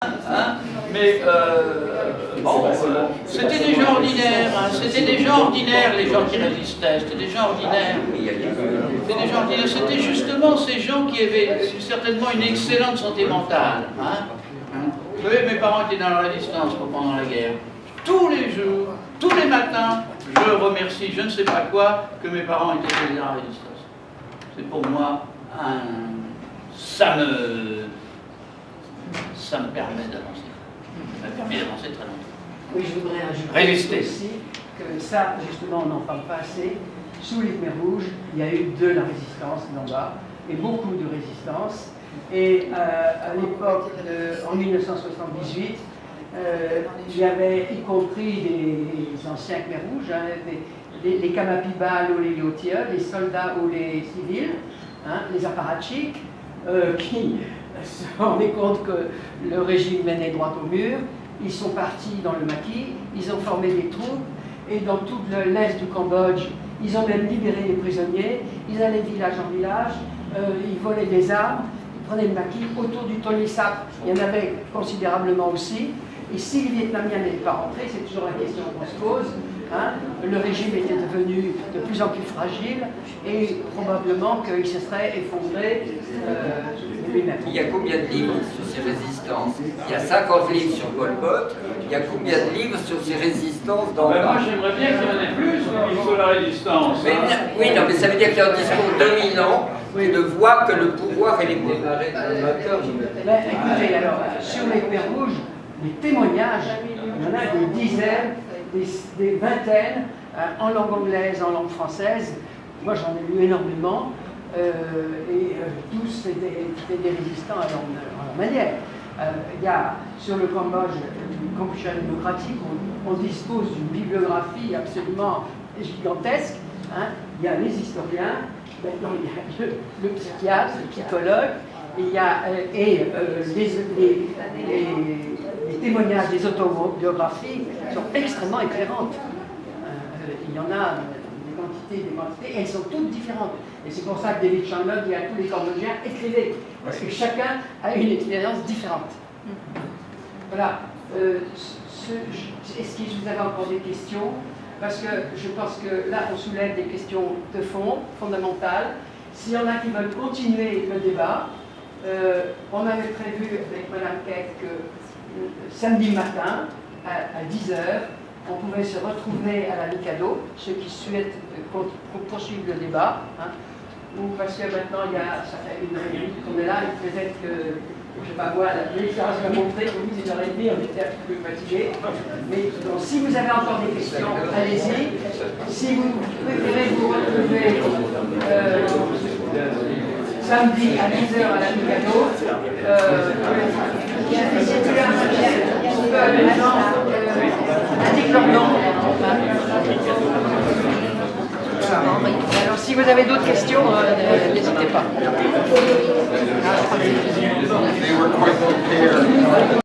Hein, mais bon, c'était des gens ordinaires, hein, c'était des gens ordinaires les gens qui résistaient, c'était des gens ordinaires. C'était des gens ordinaires, c'était justement ces gens qui avaient certainement une excellente santé mentale. Hein. Vous savez, mes parents étaient dans la résistance pendant la guerre. Tous les jours, tous les matins, je remercie je ne sais pas quoi que mes parents étaient dans la résistance. C'est pour moi ça me permet d'avancer. Ça me permet d'avancer très longtemps. Oui, je voudrais ajouter Résister. aussi que ça, justement, on n'en parle pas assez. Sous les Khmers rouges, il y a eu de la résistance d'en bas, et beaucoup de résistance. Et à l'époque, en 1978, il y avait, y compris des anciens Khmers rouges, hein, les Kamapibal ou les Lyotia, les soldats ou les civils, hein, les apparatchiks, qui se rendaient compte que le régime menait droit au mur. Ils sont partis dans le maquis, ils ont formé des troupes, et dans tout l'est du Cambodge, ils ont même libéré les prisonniers, ils allaient de village en village, ils volaient des armes, ils prenaient le maquis. Autour du Tonlé Sap, il y en avait considérablement aussi. Et si les Vietnamiens n'étaient pas rentrés, c'est toujours la question qu'on se pose, hein, le régime était devenu de plus en plus fragile et probablement qu'il se serait effondré lui-même. Il y a combien de livres sur ces résistances? Il y a 50 livres sur Pol Pot. Il y a combien de livres sur ces résistances dans Moi j'aimerais bien qu'il y en ait plus sur la résistance. Mais, oui, non, mais ça veut dire qu'il y a un discours de 2000 ans de voir que le pouvoir est les démarrer dans le vainqueur. Écoutez, alors, sur les Khmers rouges, les témoignages, il y en a des dizaines, des vingtaines, en langue anglaise, en langue française. Moi, j'en ai lu énormément, et tous c'était des résistants à leur manière. Il y a, sur le Cambodge, le Kampuchea démocratique, on dispose d'une bibliographie absolument gigantesque. Hein. Il y a les historiens, maintenant il y a le psychiatre, le psychologue, il y a les témoignages, les autobiographies sont extrêmement éclairantes. Il y en a des quantités, et elles sont toutes différentes. Et c'est pour ça que David Chandler dit à tous les Cambodgiens, écrivez, parce que chacun a une expérience différente. Voilà. Est-ce que vous avez encore des questions? Parce que je pense que là, on soulève des questions de fond, fondamentales. S'il y en a qui veulent continuer le débat, on avait prévu avec Mme Keck que samedi matin, à 10h, on pouvait se retrouver à la Mikado, ceux qui souhaitent poursuivre le débat. Hein, ou parce que maintenant, ça fait une heure et demie qu'on est là, et peut-être que, je ne sais pas moi, l'expérience m'a montré qu'au bout d'une heure et demie, on était un peu fatigué. Mais donc, si vous avez encore des questions, allez-y. Si vous préférez vous retrouver samedi à 10h à la Mikado, indique leur nom. Alors, si vous avez d'autres questions, n'hésitez pas.